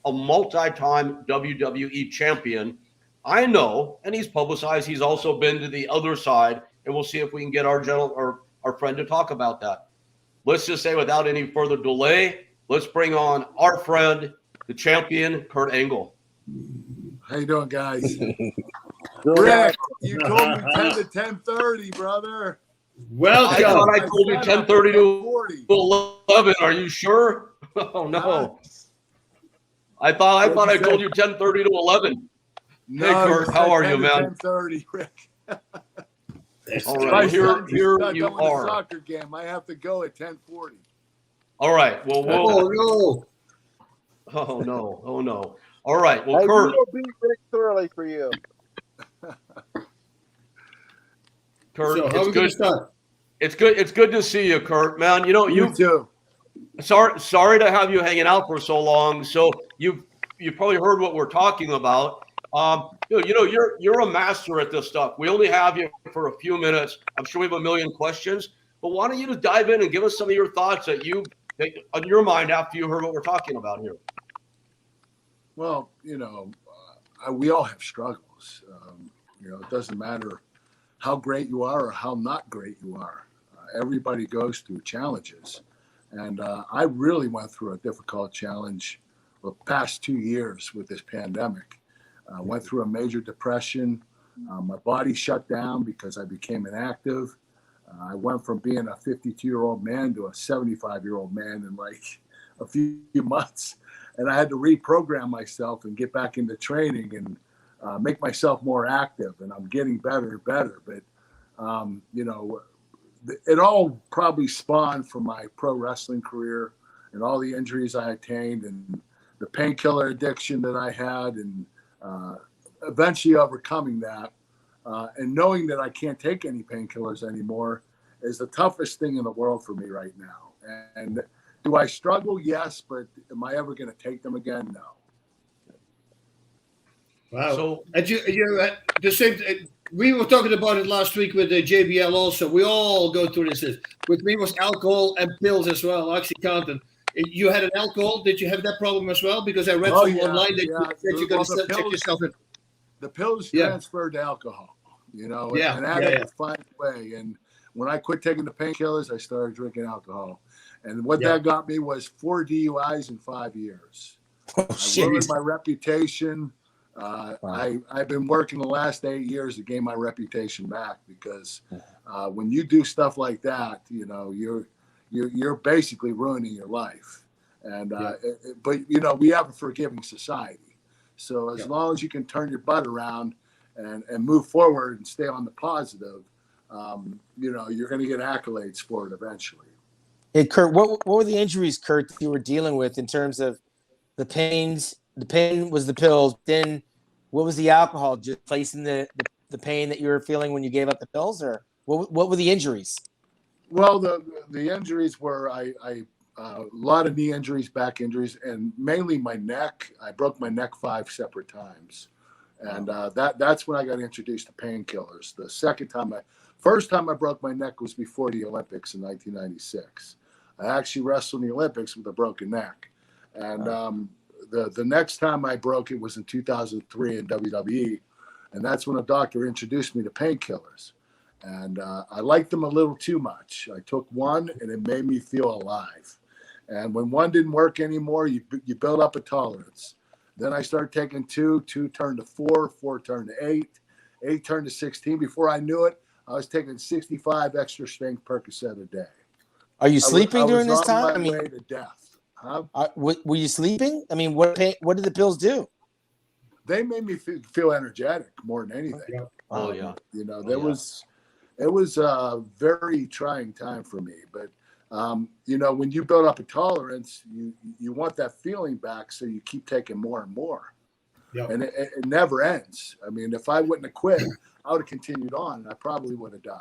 a multi-time WWE champion. I know, and he's publicized he's also been to the other side, and we'll see if we can get our friend to talk about that. Let's just say, without any further delay, let's bring on our friend, the champion, Kurt Angle. How you doing, guys? Good. Rick, you told me 10 to 10:30, brother. Welcome. I thought I told you 10:30 to 11. Are you sure? Oh no. I thought I told you 10:30 to 11. No, hey Kurt, how are you, man? 10:30, Rick. All right, here you are. are. Soccer game. I have to go at 10:40. All right. Well, Oh no. All right. Well, hey, Kurt. We'll beat Rick thoroughly for you. Kurt, so how are we going to start? It's good to see you, Kurt. Man, you too. Sorry to have you hanging out for so long. So you probably heard what we're talking about. You're a master at this stuff. We only have you for a few minutes. I'm sure we have a million questions, but why don't you just dive in and give us some of your thoughts that on your mind after you heard what we're talking about here? Well, we all have struggles. It doesn't matter how great you are or how not great you are. Everybody goes through challenges. And I really went through a difficult challenge the past 2 years with this pandemic. I went through a major depression. My body shut down because I became inactive. I went from being a 52-year-old man to a 75-year-old man in like a few months. And I had to reprogram myself and get back into training and make myself more active. And I'm getting better and better. But, it all probably spawned from my pro wrestling career and all the injuries I attained and the painkiller addiction that I had, and eventually overcoming that and knowing that I can't take any painkillers anymore is the toughest thing in the world for me right now. And do I struggle? Yes, but am I ever going to take them again? No. Wow. So, and you the same. We were talking about it last week with the JBL also. We all go through this. With me was alcohol and pills as well. OxyContin. You had an alcohol. Did you have that problem as well? Because I read online that you're going to check yourself in. The pills transferred to alcohol, and I had to find a way. And when I quit taking the painkillers, I started drinking alcohol. And what that got me was 4 DUIs in 5 years. I ruined my reputation. I've been working the last 8 years to gain my reputation back because when you do stuff like that, you're basically ruining your life. And but we have a forgiving society, so as long as you can turn your butt around and move forward and stay on the positive, you're going to get accolades for it eventually. Hey, Kurt, what were the injuries, Kurt, that you were dealing with in terms of the pains? The pain was the pills. Then what was the alcohol? Just placing the pain that you were feeling when you gave up the pills, or what were the injuries? Well, the injuries were a lot of knee injuries, back injuries, and mainly my neck. I broke my neck 5 separate times, and that's when I got introduced to painkillers. First time I broke my neck was before the Olympics in 1996. I actually wrestled in the Olympics with a broken neck, and the next time I broke it was in 2003 in WWE, and that's when a doctor introduced me to painkillers. And I liked them a little too much. I took one, and it made me feel alive. And when one didn't work anymore, you build up a tolerance. Then I started taking 2 turned to 4 turned to 8 turned to 16. Before I knew it, I was taking 65 extra strength Percocet a day. Are you sleeping during this time? I mean, way to death. Huh? Were you sleeping? I mean, what did the pills do? They made me feel energetic more than anything. Oh yeah. It was a very trying time for me, but when you build up a tolerance, you want that feeling back, so you keep taking more and more. Yep. And it never ends. I mean, if I wouldn't have quit, I would have continued on. I probably would have died.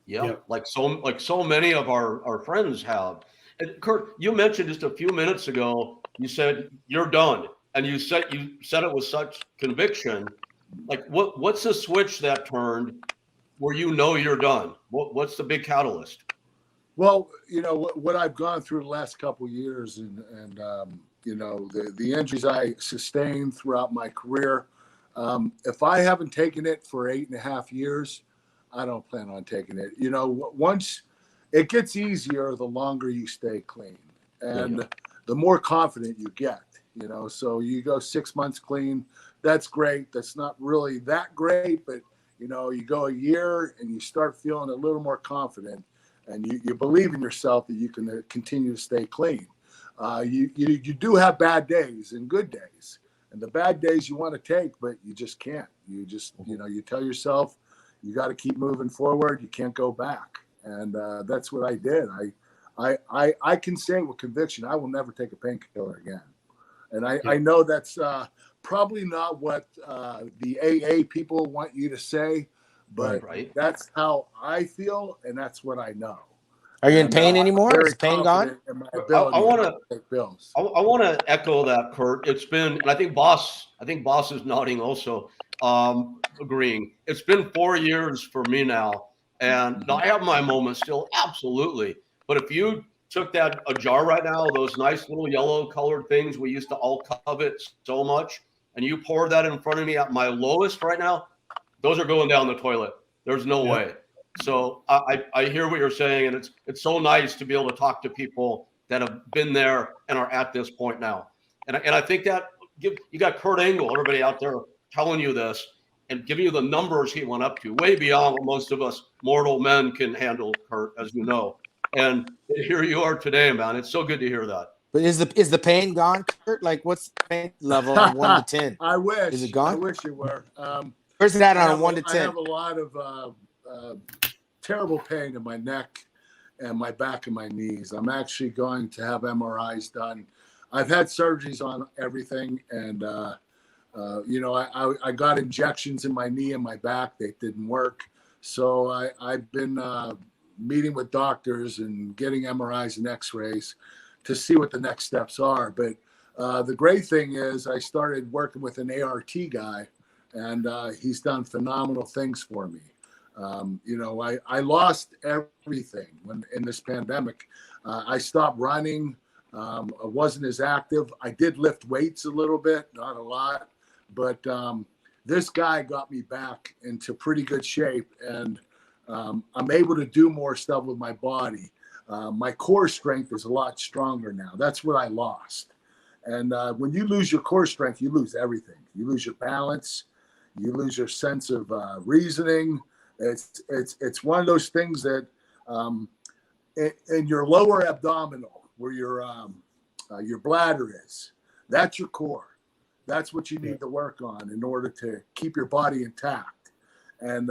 Yeah, yep. like so many of our friends have. And Kurt, you mentioned just a few minutes ago, you said you're done, and you said it with such conviction. Like, what's the switch that turned where you're done? What's the big catalyst? Well, what I've gone through the last couple of years, and the injuries I sustained throughout my career. If I haven't taken it for 8.5 years, I don't plan on taking it. Once it gets easier, the longer you stay clean and the more confident you get. So you go 6 months clean. That's great. That's not really that great, but you go a year and you start feeling a little more confident, and you believe in yourself that you can continue to stay clean. You do have bad days and good days, and the bad days you want to take, but you just can't. You just you tell yourself you got to keep moving forward. You can't go back, and that's what I did. I can say with conviction, I will never take a painkiller again, and I know that's probably not what the AA people want you to say, but that's how I feel, and that's what I know. Are you in pain anymore? Is the pain gone? I want to echo that, Kurt. It's been, and I think Boss is nodding also, agreeing. It's been 4 years for me now, and I have my moments still, absolutely. But if you took a jar right now, those nice little yellow colored things we used to all covet so much, and you pour that in front of me at my lowest right now, those are going down the toilet. There's no way. So I hear what you're saying, and it's so nice to be able to talk to people that have been there and are at this point now. And I think that you got Kurt Angle, everybody out there telling you this and giving you the numbers he went up to, way beyond what most of us mortal men can handle, Kurt, as you know. And here you are today, man. It's so good to hear that. But is the pain gone, Kurt? Like, what's the pain level on 1 to 10? I wish. Is it gone? I wish it were. Where's it at on 1 to 10? I have a lot of terrible pain in my neck and my back and my knees. I'm actually going to have MRIs done. I've had surgeries on everything, and I got injections in my knee and my back. They didn't work. So I've been meeting with doctors and getting MRIs and x-rays to see what the next steps are. But the great thing is I started working with an ART guy, and he's done phenomenal things for me. I lost everything in this pandemic. I stopped running. I wasn't as active. I did lift weights a little bit, not a lot, but this guy got me back into pretty good shape, and I'm able to do more stuff with my body. My core strength is a lot stronger now. That's what I lost. And when you lose your core strength, you lose everything. You lose your balance. You lose your sense of reasoning. It's one of those things that in your lower abdominal, where your bladder is, that's your core. That's what you need to work on in order to keep your body intact. And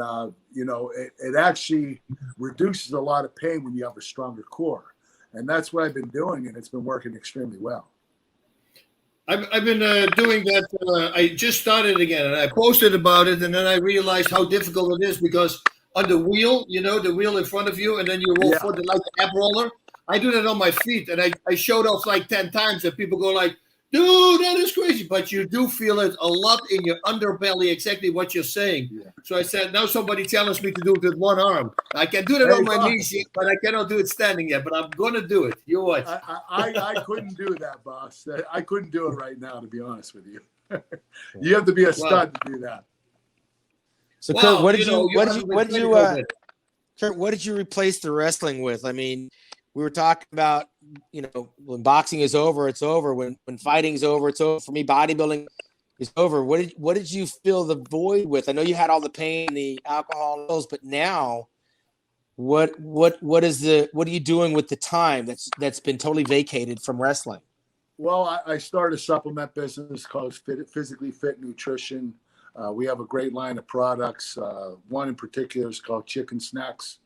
it actually reduces a lot of pain when you have a stronger core. And that's what I've been doing, and it's been working extremely well. I've been doing that. I just started again, and I posted about it, and then I realized how difficult it is because on the wheel, the wheel in front of you, and then you roll forward like the ab roller. I do that on my feet, and I showed off like 10 times, and people go like, dude, that is crazy. But you do feel it a lot in your underbelly, exactly what you're saying. Yeah. So I said, now somebody tells me to do it with one arm. I can do that on my knees, but I cannot do it standing yet. But I'm going to do it. You watch. I couldn't do that, boss. I couldn't do it right now, to be honest with you. You have to be a stud to do that. So, Kurt, what did you replace the wrestling with? I mean, we were talking about, when boxing is over, it's over. When fighting's over, it's over. For me, bodybuilding is over. What did you fill the void with? I know you had all the pain, the alcohol, but now, what are you doing with the time that's been totally vacated from wrestling? Well, I started a supplement business called Physically Fit Nutrition. We have a great line of products. One in particular is called Chicken Snacks.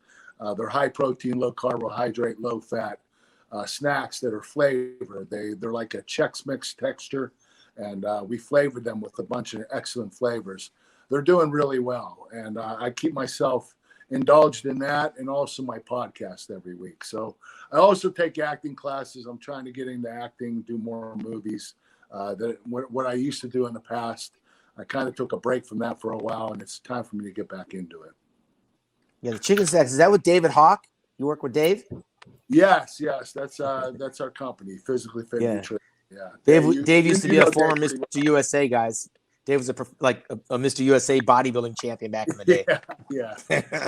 They're high protein, low carbohydrate, low fat snacks that are flavored. They're like a Chex Mix texture, and we flavored them with a bunch of excellent flavors. They're doing really well, and I keep myself indulged in that, and also my podcast every week. So I also take acting classes. I'm trying to get into acting, do more movies. What I used to do in the past, I kind of took a break from that for a while, and it's time for me to get back into it. Yeah, the Chicken Snacks, is that with David Hawk? You work with Dave? Yes. That's our company, Physically Fit Nutrition. Yeah. Dave used to be a former Dave pretty Mr. USA, guys. Dave was a Mr. USA bodybuilding champion back in the day. Yeah,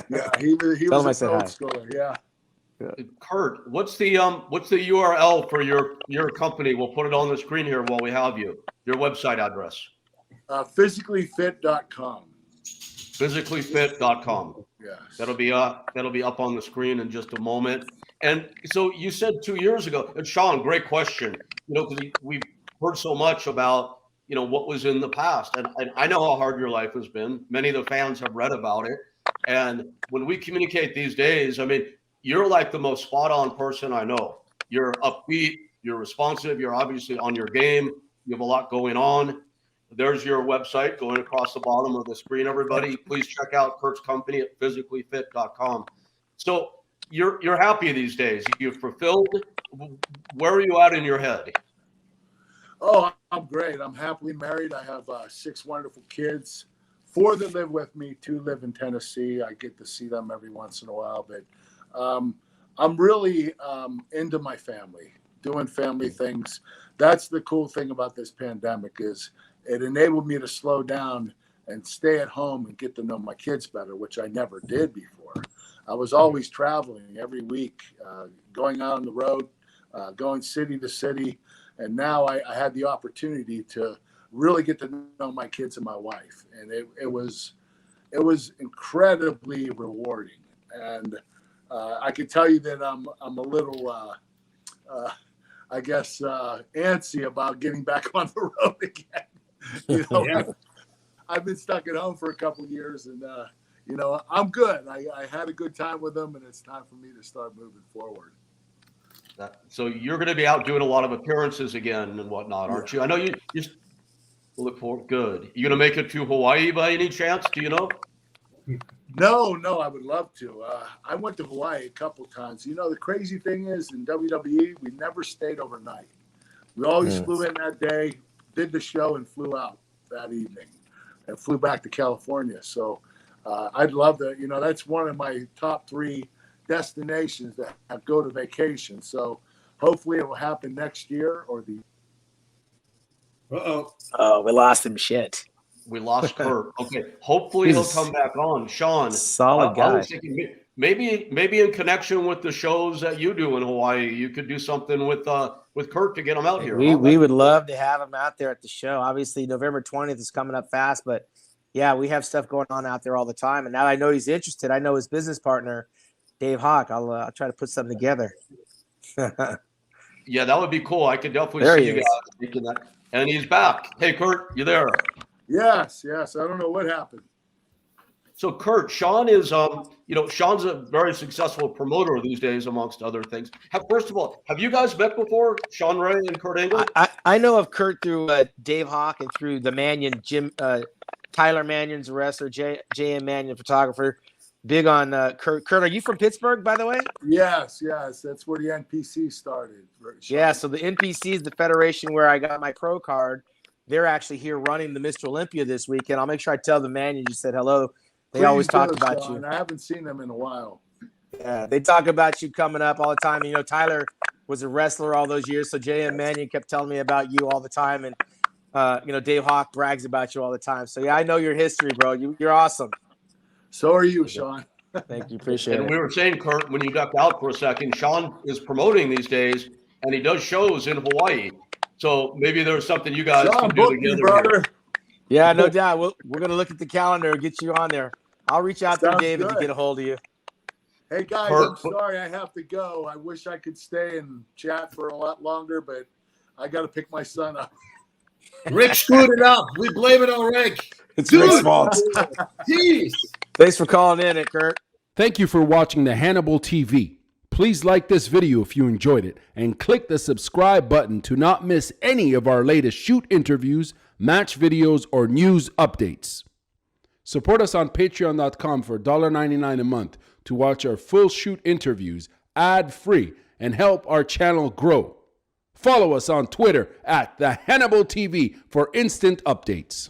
yeah. He Tell him I was said an old hi. schooler. Yeah. Kurt, what's the URL for your company? We'll put it on the screen here while we have you. Your website address. Physicallyfit.com. Physicallyfit.com. Yes. That'll be up on the screen in just a moment. And so you said 2 years ago, and Sean, great question. Because we've heard so much about what was in the past, and I know how hard your life has been. Many of the fans have read about it, and when we communicate these days, I mean, you're like the most spot on person I know. You're upbeat, you're responsive, you're obviously on your game. You have a lot going on. There's your website going across the bottom of the screen, everybody. Please check out Kurt's company at physicallyfit.com. So you're happy these days. You're fulfilled. Where are you at in your head? Oh, I'm great. I'm happily married. I have 6 wonderful kids. 4 that live with me. 2 live in Tennessee. I get to see them every once in a while. But I'm really into my family, doing family things. That's the cool thing about this pandemic is it enabled me to slow down and stay at home and get to know my kids better, which I never did before. I was always traveling every week, going out on the road, going city to city. And now I had the opportunity to really get to know my kids and my wife. And it was incredibly rewarding. And I can tell you that I'm a little, I guess, antsy about getting back on the road again. Yeah. I've been stuck at home for a couple of years, and I'm good. I had a good time with them, and it's time for me to start moving forward. So you're going to be out doing a lot of appearances again and whatnot, aren't you? I know you look forward. Good. You going to make it to Hawaii by any chance? Do you know? No, I would love to. I went to Hawaii a couple of times. The crazy thing is in WWE, we never stayed overnight. We always flew in that day, did the show, and flew out that evening and flew back to California. So I'd love to, that's one of my top 3 destinations that go to vacation. So hopefully it will happen next year or the. Oh, we lost him. Shit. We lost Kurt. Okay. Hopefully he'll come back on. Sean, solid guy. I was thinking maybe in connection with the shows that you do in Hawaii, you could do something with Kurt to get him out here. We would love to have him out there at the show. Obviously, November 20th is coming up fast, but yeah, we have stuff going on out there all the time. And now I know he's interested. I know his business partner, Dave Hawk. I'll try to put something together. Yeah, that would be cool. I could definitely There see he you is. guys making that. And he's back. Hey, Kurt, you there? Yes. I don't know what happened. So, Kurt, Sean is, Sean's a very successful promoter these days, amongst other things. First of all, have you guys met before, Sean Ray and Kurt Angle? I know of Kurt through Dave Hawk and through the Mannion, Tyler Mannion's a wrestler, J.M. Mannion, photographer. Big on Kurt. Kurt, are you from Pittsburgh, by the way? Yes. That's where the NPC started. Yeah, so the NPC is the federation where I got my pro card. They're actually here running the Mr. Olympia this weekend. I'll make sure I tell the Mannion you said hello. They always talk about you. I haven't seen them in a while. Yeah, they talk about you coming up all the time. Tyler was a wrestler all those years, so J.M. Mannion kept telling me about you all the time, and Dave Hawk brags about you all the time. So yeah, I know your history, bro. You're awesome. So are you, Sean. Thank you, appreciate it. And we were saying, Kurt, when you ducked out for a second, Sean is promoting these days, and he does shows in Hawaii. So maybe there's something you guys Sean, can do book me, together. brother. Yeah, no doubt. We're going to look at the calendar and get you on there. I'll reach out to Sounds David good. to get a hold of you. Hey, guys, I'm sorry I have to go. I wish I could stay and chat for a lot longer, but I got to pick my son up. Rick screwed it up. We blame it on Rick. It's Rick's fault. Jeez. Thanks for calling in, Kurt. Thank you for watching the Hannibal TV. Please like this video if you enjoyed it and click the subscribe button to not miss any of our latest shoot interviews, match videos, or news updates. Support us on patreon.com for $1.99 a month to watch our full shoot interviews ad-free and help our channel grow. Follow us on Twitter at the Hannibal TV for instant updates.